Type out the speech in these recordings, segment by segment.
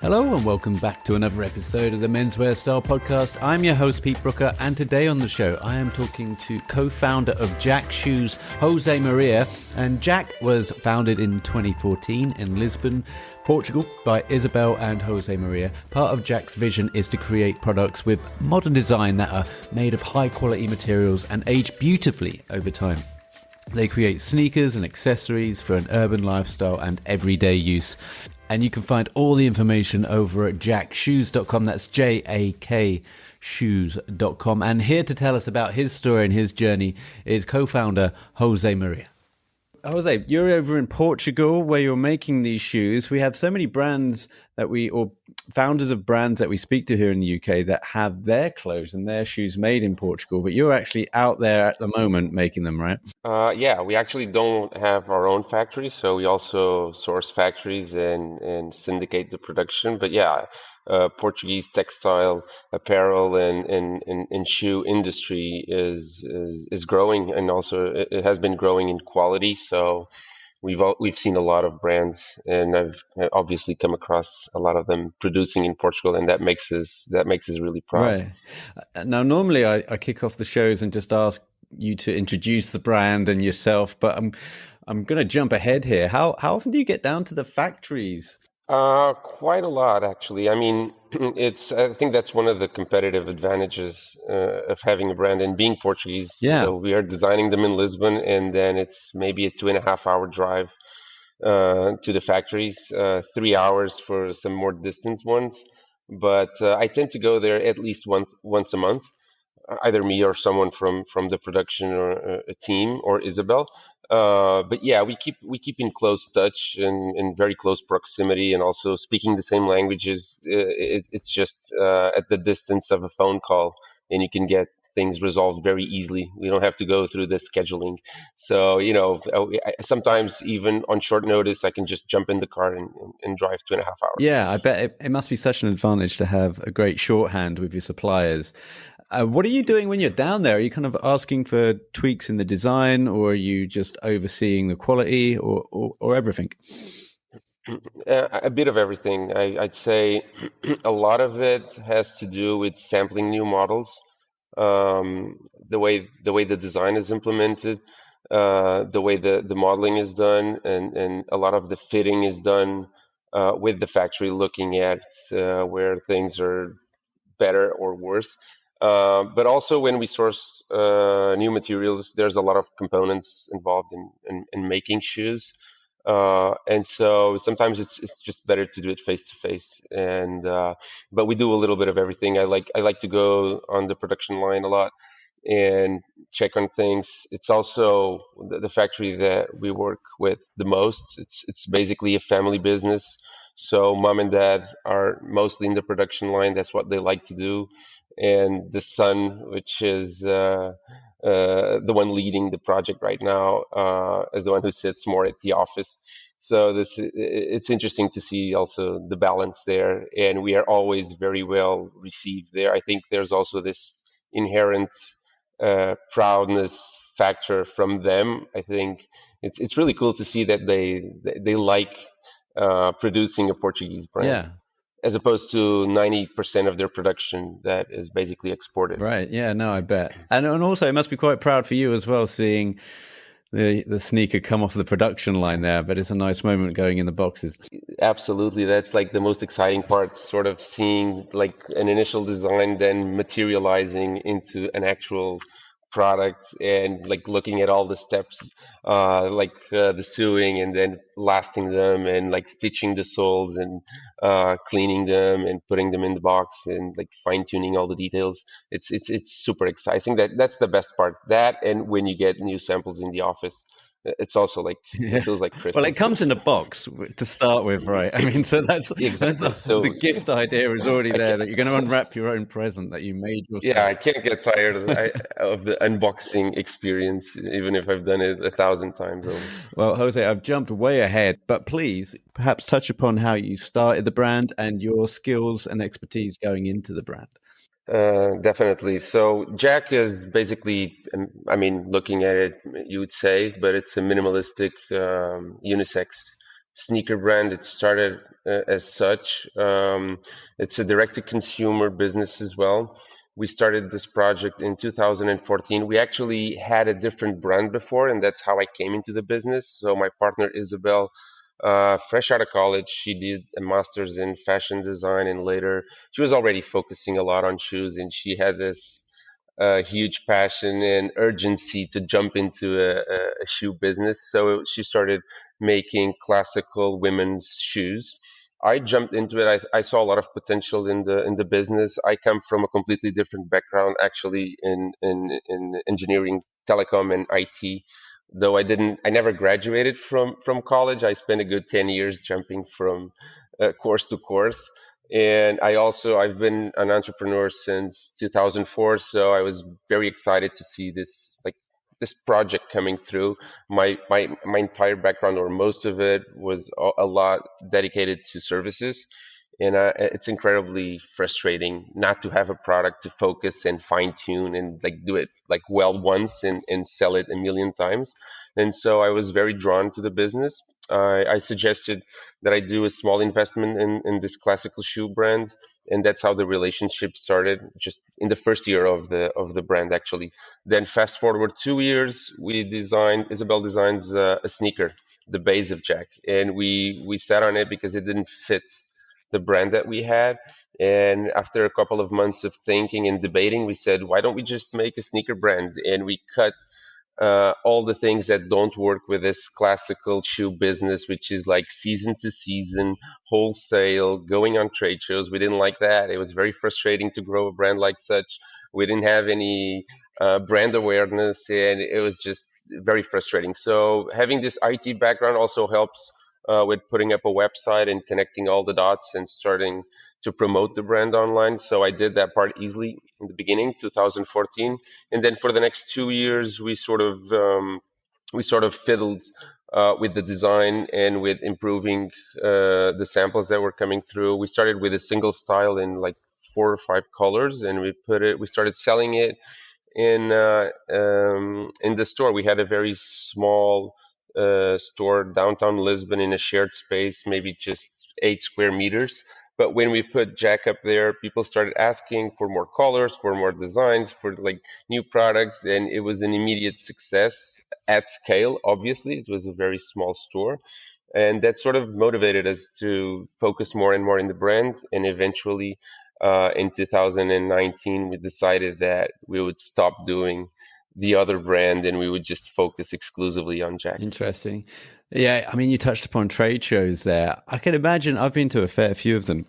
Hello and welcome back to another episode of the Menswear Style Podcast. I'm your host, Peter Brooker, and today on the show, I am talking to co-founder of JAK Shoes, José Maria. And JAK was founded in 2014 in Lisbon, Portugal, by Isabel and José Maria. Part of JAK's vision is to create products with modern design that are made of high-quality materials and age beautifully over time. They create sneakers and accessories for an urban lifestyle and everyday use. And you can find all the information over at jakshoes.com. That's JAK shoes.com. And here to tell us about his story and his journey is co-founder José Maria. José, you're over in Portugal where you're making these shoes. We have so many brands or founders of brands that we speak to here in the UK that have their clothes and their shoes made in Portugal, but you're actually out there at the moment making them, right? Yeah, we actually don't have our own factory, so we also source factories and syndicate the production. But yeah, Portuguese textile, apparel, and shoe industry is growing, and also it has been growing in quality. So we've seen a lot of brands, and I've obviously come across a lot of them producing in Portugal, and that makes us really proud. Right. Now, normally I kick off the shows and just ask you to introduce the brand and yourself, but I'm going to jump ahead here. How often do you get down to the factories? Quite a lot, actually. I mean, I think that's one of the competitive advantages of having a brand and being Portuguese. Yeah. So we are designing them in Lisbon, and then it's maybe a 2.5 hour drive to the factories, 3 hours for some more distant ones. But I tend to go there at least once a month, either me or someone from the production or a team or Isabel. But yeah, we keep in close touch and in very close proximity, and also speaking the same languages. It's just at the distance of a phone call, and you can get things resolved very easily. We don't have to go through the scheduling. So, sometimes even on short notice, I can just jump in the car and drive 2.5 hours. Yeah, I bet it must be such an advantage to have a great shorthand with your suppliers. What are you doing when you're down there? Are you kind of asking for tweaks in the design, or are you just overseeing the quality, or everything? A bit of everything. I'd say a lot of it has to do with sampling new models, the way the design is implemented, the way the modeling is done, and a lot of the fitting is done with the factory, looking at where things are better or worse. But also when we source new materials, there's a lot of components involved in making shoes. And so sometimes it's just better to do it face to face. And but we do a little bit of everything. I like to go on the production line a lot and check on things. It's also the factory that we work with the most. It's basically a family business. So mom and dad are mostly in the production line. That's what they like to do. And the son, which is the one leading the project right now, is the one who sits more at the office. So it's interesting to see also the balance there, and we are always very well received there. I think there's also this inherent proudness factor from them. I think it's really cool to see that they like producing a Portuguese brand. Yeah. As opposed to 90% of their production that is basically exported. Right. Yeah, no, I bet. And also it must be quite proud for you as well, seeing the sneaker come off the production line there, but it's a nice moment going in the boxes. Absolutely. That's like the most exciting part, sort of seeing like an initial design then materializing into an actual product, and like looking at all the steps, the sewing and then lasting them and like stitching the soles and cleaning them and putting them in the box and like fine tuning all the details. It's super exciting. That's the best part. That, and when you get new samples in the office, it's also like it feels like Christmas. Well, it comes in a box to start with, right? I mean, so that's exactly. So the gift idea is already there, that you're going to unwrap your own present that you made yourself. Yeah, I can't get tired of the unboxing experience, even if I've done it 1,000 times over. Well, José, I've jumped way ahead, but please perhaps touch upon how you started the brand and your skills and expertise going into the brand. Definitely. So JAK is basically, I mean, looking at it, you would say, but it's a minimalistic unisex sneaker brand. It started as such. It's a direct-to-consumer business as well. We started this project in 2014. We actually had a different brand before, and that's how I came into the business. So my partner Isabel, fresh out of college, she did a master's in fashion design, and later she was already focusing a lot on shoes, and she had this huge passion and urgency to jump into a shoe business. So she started making classical women's shoes. I jumped into it. I saw a lot of potential in the business. I come from a completely different background, actually, in engineering, telecom, and IT. Though I never graduated from college. I spent a good 10 years jumping from course to course. And I've been an entrepreneur since 2004, so I was very excited to see this project coming through. My entire background, or most of it, was a lot dedicated to services, and it's incredibly frustrating not to have a product to focus and fine tune and like do it like well once and sell it a million times. And so I was very drawn to the business. I suggested that I do a small investment in this classical shoe brand, and that's how the relationship started. Just in the first year of the brand, actually. Then fast forward 2 years, Isabel designs a sneaker, the base of JAK, and we sat on it because it didn't fit the brand that we had. And after a couple of months of thinking and debating, we said, why don't we just make a sneaker brand? And we cut all the things that don't work with this classical shoe business, which is like season to season, wholesale, going on trade shows. We didn't like that. It was very frustrating to grow a brand like such. We didn't have any brand awareness, and it was just very frustrating. So having this IT background also helps with putting up a website and connecting all the dots and starting to promote the brand online. So I did that part easily in the beginning, 2014, and then for the next 2 years, we sort of fiddled with the design and with improving the samples that were coming through. We started with a single style in like 4 or 5 colors, and we started selling it in the store. We had a very small store downtown Lisbon in a shared space, maybe just 8 square meters. But when we put Jack up there, people started asking for more colors, for more designs, for like new products, and it was an immediate success at scale. Obviously, it was a very small store, and that sort of motivated us to focus more and more in the brand. And eventually, in 2019, we decided that we would stop doing the other brand and we would just focus exclusively on Jack. Interesting. Yeah, I mean, you touched upon trade shows there. I can imagine, I've been to a fair few of them.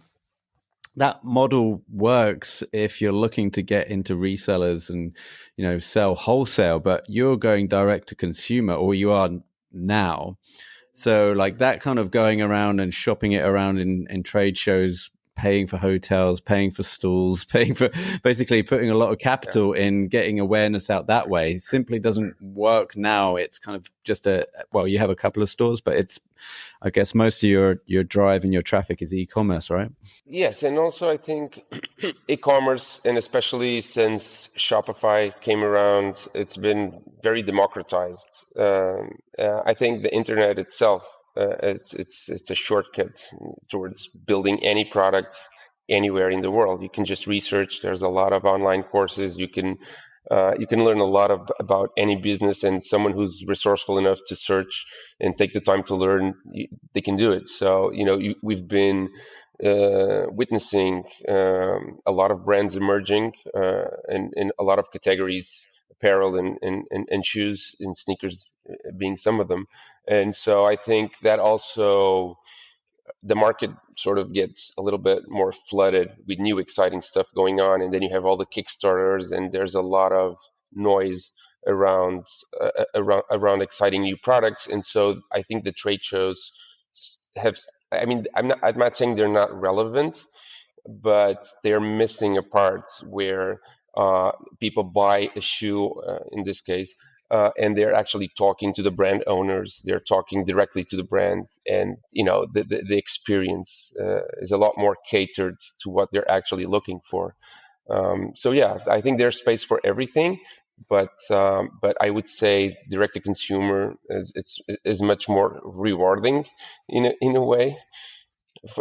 That model works if you're looking to get into resellers and, sell wholesale, but you're going direct to consumer, or you are now. So like that kind of going around and shopping it around in trade shows, paying for hotels, paying for stalls, paying for basically putting a lot of capital in getting awareness out that way simply doesn't work now. It's kind of just you have a couple of stores, but I guess most of your drive and your traffic is e-commerce, right? Yes, and also I think e-commerce, and especially since Shopify came around, it's been very democratized. I think the internet itself, it's a shortcut towards building any product anywhere in the world. You can just research. There's a lot of online courses. You can learn a lot about any business, and someone who's resourceful enough to search and take the time to learn, they can do it. So we've been witnessing a lot of brands emerging in a lot of categories, apparel and shoes and sneakers being some of them. And so I think that also the market sort of gets a little bit more flooded with new exciting stuff going on, and then you have all the Kickstarters, and there's a lot of noise around exciting new products. And so I think the trade shows have. I mean, I'm not saying they're not relevant, but they're missing a part where people buy a shoe, in this case, and they're actually talking to the brand owners. They're talking directly to the brand, and the experience is a lot more catered to what they're actually looking for. So yeah, I think there's space for everything, but I would say direct to consumer is much more rewarding in a way,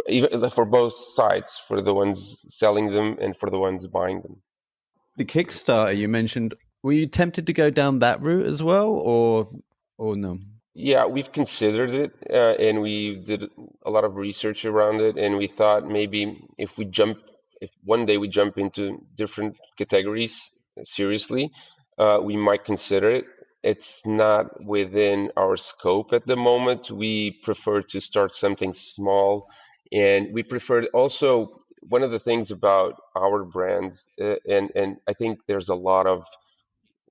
even for both sides, for the ones selling them and for the ones buying them. The Kickstarter you mentioned, were you tempted to go down that route as well, or no? Yeah, we've considered it, and we did a lot of research around it, and we thought maybe if one day we jump into different categories seriously, we might consider it. It's not within our scope at the moment. We prefer to start something small, and we prefer also one of the things about our brands, and I think there's a lot of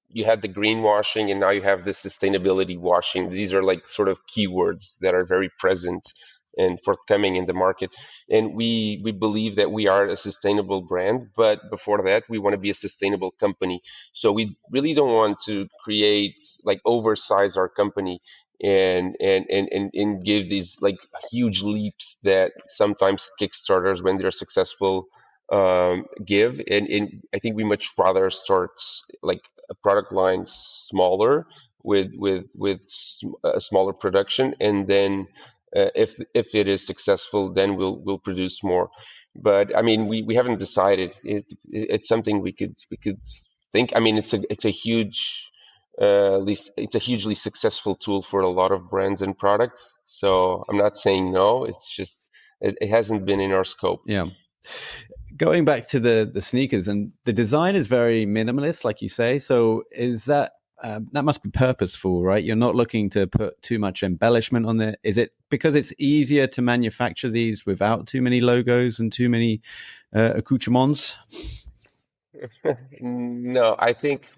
you had the greenwashing and now you have the sustainability washing. These are like sort of keywords that are very present and forthcoming in the market. And we believe that we are a sustainable brand, but before that, we want to be a sustainable company. So we really don't want to create like oversize our company and give these like huge leaps that sometimes Kickstarters, when they're successful, give. And I think we much rather start like a product line smaller with a smaller production, and then if it is successful, then we'll produce more. But I mean, we haven't decided. It's something we could think. I mean, it's a huge it's a hugely successful tool for a lot of brands and products. So I'm not saying no. It's just it hasn't been in our scope. Yeah. Going back to the sneakers, and the design is very minimalist, like you say. So is that that must be purposeful, right? You're not looking to put too much embellishment on there. Is it because it's easier to manufacture these without too many logos and too many accoutrements? No, I think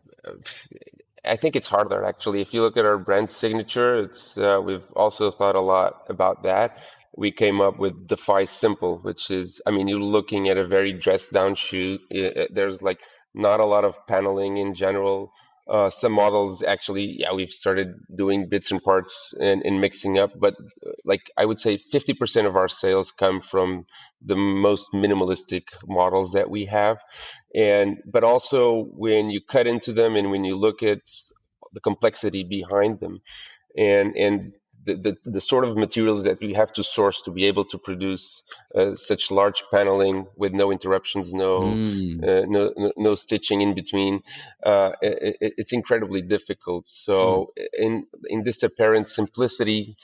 it's harder actually. If you look at our brand signature, it's we've also thought a lot about that. We came up with Defy Simple, which is, I mean, you're looking at a very dressed down shoe. There's like not a lot of paneling in general. Some models actually, yeah, we've started doing bits and parts and mixing up, but like I would say 50% of our sales come from the most minimalistic models that we have. And but also when you cut into them and when you look at the complexity behind them, and the sort of materials that we have to source to be able to produce such large paneling with no interruptions, Mm. no stitching in between, it's incredibly difficult. Mm. So in this apparent simplicity,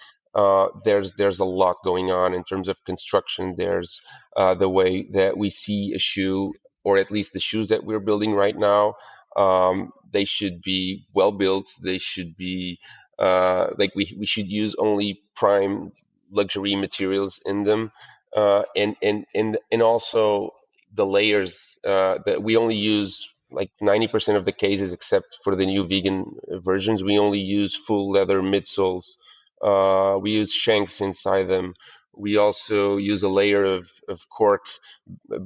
there's a lot going on in terms of construction. There's the way that we see a shoe, or at least the shoes that we're building right now. They should be well built. They should be like we should use only prime luxury materials in them, and also the layers that we only use like 90% of the cases, except for the new vegan versions, we only use full leather midsoles. We use shanks inside them. We also use a layer of cork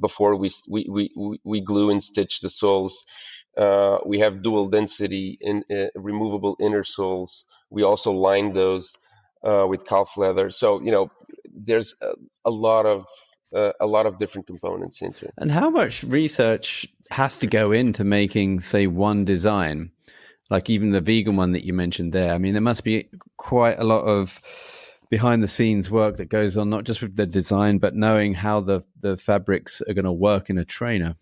before we glue and stitch the soles. We have dual density in removable inner soles. We also line those with calf leather. So there's a lot of different components into it. And how much research has to go into making, say, one design? Like even the vegan one that you mentioned there. I mean, there must be quite a lot of behind the scenes work that goes on, not just with the design, but knowing how the fabrics are going to work in a trainer.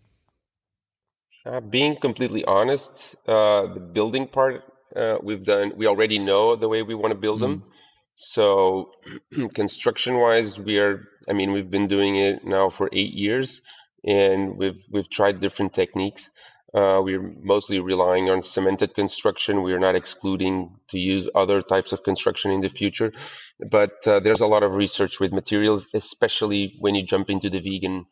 Being completely honest, the building part we already know the way we want to build them. Mm. So construction wise, I mean, we've been doing it now for 8 years, and we've tried different techniques. We're mostly relying on cemented construction. We are not excluding to use other types of construction in the future, but there's a lot of research with materials, especially when you jump into the vegan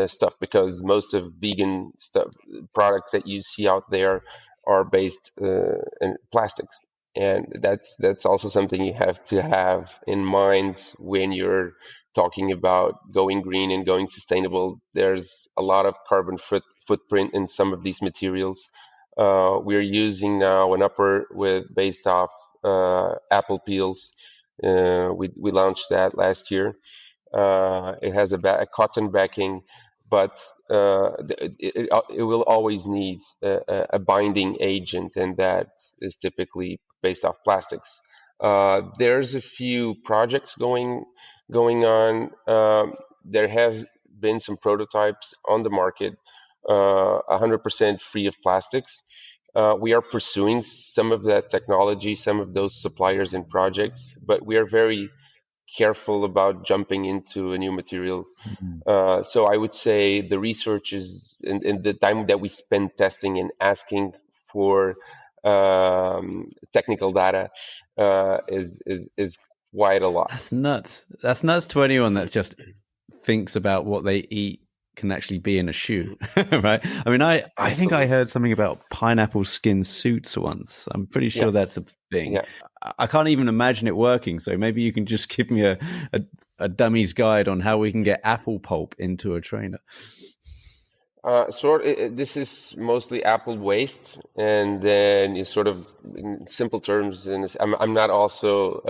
stuff, because most of vegan stuff products that you see out there are based in plastics, and that's also something you have to have in mind when you're talking about going green and going sustainable. There's a lot of carbon footprint in some of these materials. We're using now an upper with based off apple peels. We launched that last year. It has a cotton backing, but it will always need a binding agent, and that is typically based off plastics. There's a few projects going on. There have been some prototypes on the market, 100% free of plastics. We are pursuing some of that technology, some of those suppliers and projects, but we are very careful about jumping into a new material. Mhm. So I would say the research is, and the time that we spend testing and asking for technical data is quite a lot. That's nuts. That's nuts to anyone that just thinks about what they eat can actually be in a shoe, right? I mean, I think I Absolutely. heard something about pineapple skin suits once. I'm pretty Yeah. sure that's a thing. Yeah. I can't even imagine it working. So maybe you can just give me a dummy's guide on how we can get apple pulp into a trainer. This is mostly Apple waste, and then you sort of, in simple terms, and I'm not also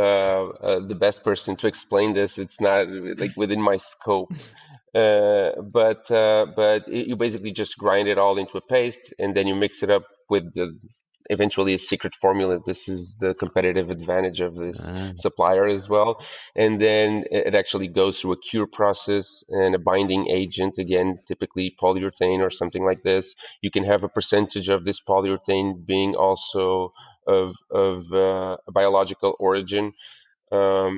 the best person to explain this. It's not like within my scope. You basically just grind it all into a paste, and then you mix it up with the eventually a secret formula. This is the competitive advantage of this Ah. supplier as well. And then it actually goes through a cure process and a binding agent, again, typically polyurethane or something like this. You can have a percentage of this polyurethane being also of a biological origin,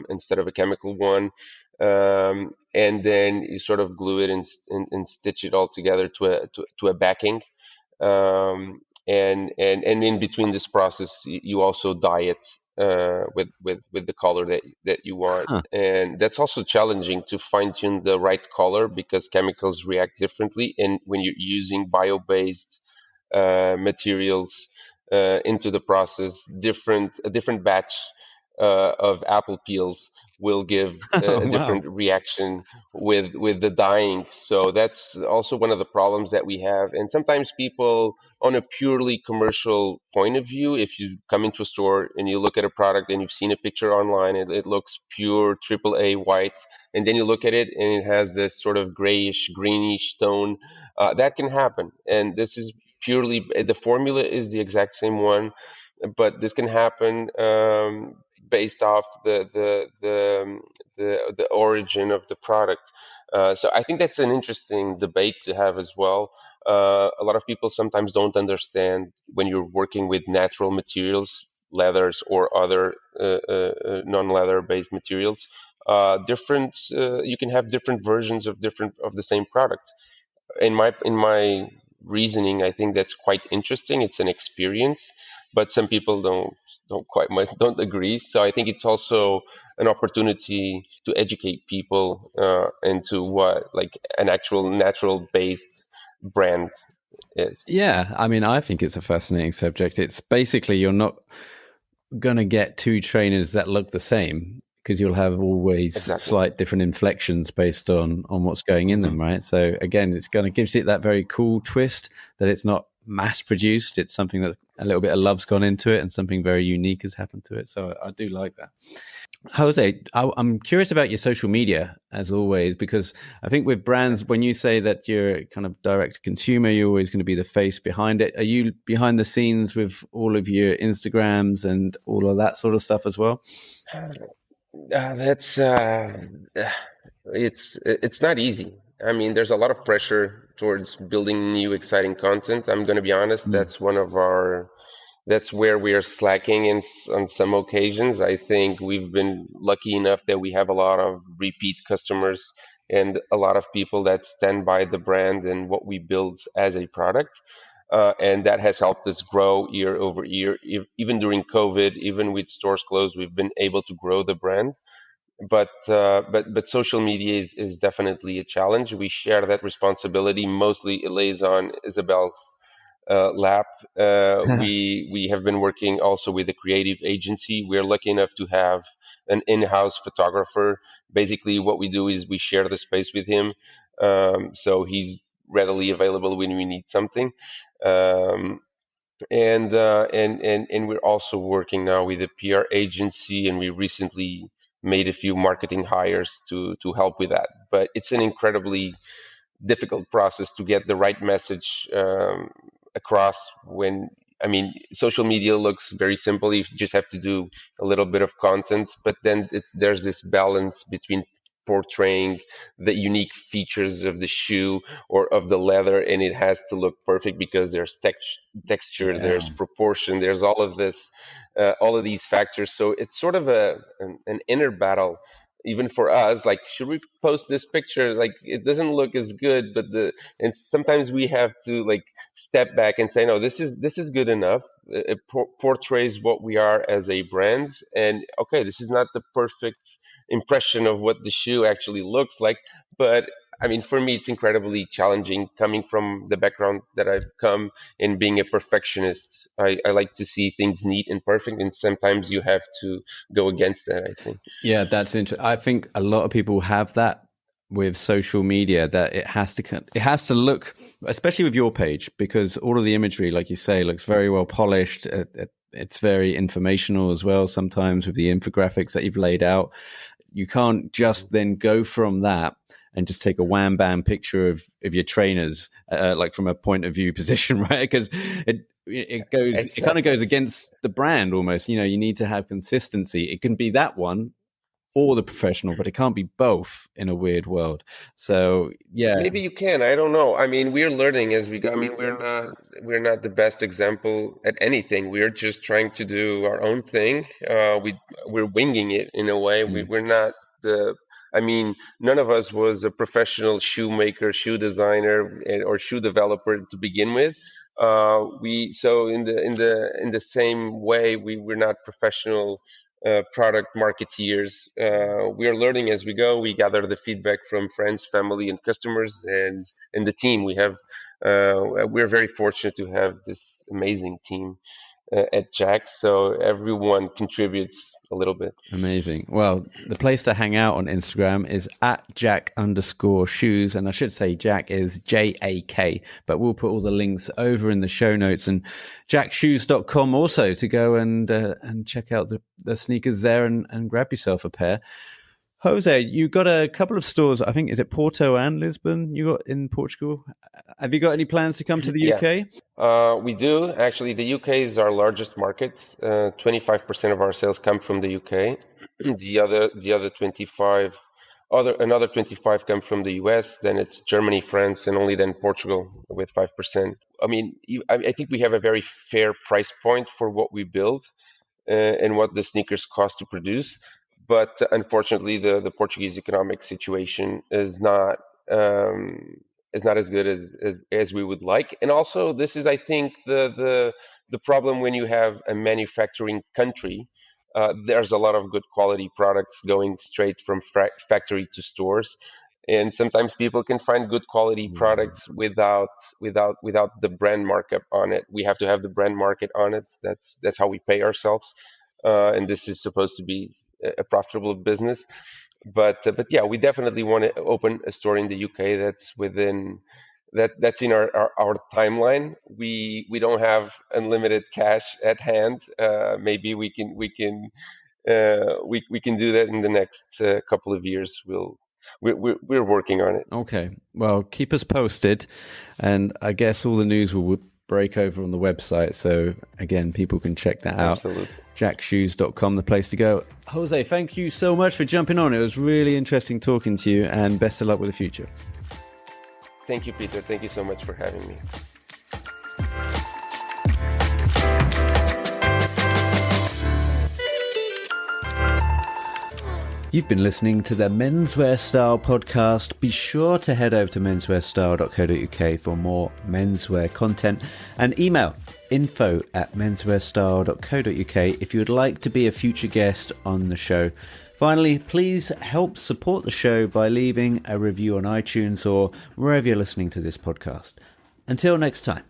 instead of a chemical one. And then you sort of glue it and stitch it all together to a backing. And in between this process, you also dye it with the color that you want. Huh. And that's also challenging to fine tune the right color because chemicals react differently. And when you're using bio-based materials into the process, a different batch of apple peels will give Oh, a wow. different reaction with the dyeing. So that's also one of the problems that we have. And sometimes people, on a purely commercial point of view, if you come into a store and you look at a product and you've seen a picture online, it looks pure triple A white, and then you look at it and it has this sort of grayish, greenish tone. That can happen, and this is purely the formula is the exact same one, but this can happen based off the origin of the product. So I think that's an interesting debate to have as well. A lot of people sometimes don't understand when you're working with natural materials, leathers or other non-leather based materials. Different You can have different versions of different of the same product. In my reasoning, I think that's quite interesting. It's an experience, but some people don't quite much don't agree. So I think it's also an opportunity to educate people into what like an actual natural based brand is. Yeah, I mean, I think it's a fascinating subject. It's basically you're not going to get two trainers that look the same because you'll have always Exactly. slight different inflections based on what's going in them, Hmm. right? So again, it's going to gives it that very cool twist that it's not mass produced. It's something that a little bit of love's gone into it and something very unique has happened to it. So I do like that. Jose, I'm curious about your social media as always, because I think with brands, when you say that you're kind of direct to consumer, you're always going to be the face behind it. Are you behind the scenes with all of your Instagrams and all of that sort of stuff as well? That's it's not easy. I mean, there's a lot of pressure towards building new exciting content. I'm going to be honest, Mm. that's where we are slacking on some occasions. I think we've been lucky enough that we have a lot of repeat customers and a lot of people that stand by the brand and what we build as a product. And that has helped us grow year over year. Even during COVID, even with stores closed, we've been able to grow the brand. But social media is definitely a challenge. We share that responsibility. Mostly, it lays on Isabel's lap. We have been working also with a creative agency. We're lucky enough to have an in-house photographer. Basically, what we do is we share the space with him, so he's readily available when we need something. Um, and we're also working now with a PR agency, and we recently made a few marketing hires to help with that. But it's an incredibly difficult process to get the right message across. When I mean, social media looks very simple. You just have to do a little bit of content, but then there's this balance between portraying the unique features of the shoe or of the leather, and it has to look perfect because there's texture, Yeah. there's proportion, there's all of these factors. So it's sort of an inner battle even for us, like, should we post this picture? Like, it doesn't look as good, but and sometimes we have to like step back and say, no, this is good enough. It portrays what we are as a brand, and okay, this is not the perfect impression of what the shoe actually looks like, but I mean, for me, it's incredibly challenging coming from the background that I've come and being a perfectionist. I like to see things neat and perfect, and sometimes you have to go against that, I think. Yeah, that's interesting. I think a lot of people have that with social media, that it has to look, especially with your page, because all of the imagery, like you say, looks very well polished. It's very informational as well. Sometimes with the infographics that you've laid out, you can't just then go from that and just take a wham bam picture of your trainers, like from a point of view position, right? Because it kind of goes against the brand almost. You know, you need to have consistency. It can be that one or the professional, but it can't be both in a weird world. So yeah, maybe you can. I don't know. I mean, we're learning as we go. I mean, we're not the best example at anything. We're just trying to do our own thing. We're winging it in a way. We're not the. I mean, none of us was a professional shoemaker, shoe designer, or shoe developer to begin with. We so in the same way, we're not professional product marketeers. We are learning as we go. We gather the feedback from friends, family, and customers, and the team. We're very fortunate to have this amazing team at JAK. So everyone contributes a little bit. amazing. Well, the place to hang out on Instagram is at JAK_shoes. And I should say JAK is JAK, but we'll put all the links over in the show notes, and jakshoes.com also to go and check out the sneakers there and grab yourself a pair. Jose, you got a couple of stores. I think, is it Porto and Lisbon you got in Portugal? Have you got any plans to come to the Yeah. UK? We do. Actually, the UK is our largest market. 25% of our sales come from the UK. The other 25, another 25 come from the US. Then it's Germany, France, and only then Portugal with 5%. I mean, I think we have a very fair price point for what we build and what the sneakers cost to produce. But unfortunately, the Portuguese economic situation is not as good as we would like. And also, this is, I think, the problem when you have a manufacturing country. There's a lot of good quality products going straight from factory to stores, and sometimes people can find good quality products without the brand markup on it. We have to have the brand market on it. That's how we pay ourselves, and this is supposed to be a profitable business. But yeah, we definitely want to open a store in the UK that's in our timeline. We don't have unlimited cash at hand. Maybe we can do that in the next couple of years. We're working on it. Okay. Well, keep us posted. And I guess all the news will break over on the website. So again, people can check that out. Absolutely. jakshoes.com, the place to go. Jose, thank you so much for jumping on. It was really interesting talking to you, and best of luck with the future. Thank you, Peter. Thank you so much for having me. You've been listening to the Menswear Style Podcast. Be sure to head over to menswearstyle.co.uk for more menswear content, and email info@menswearstyle.co.uk if you would like to be a future guest on the show. Finally, please help support the show by leaving a review on iTunes or wherever you're listening to this podcast. Until next time.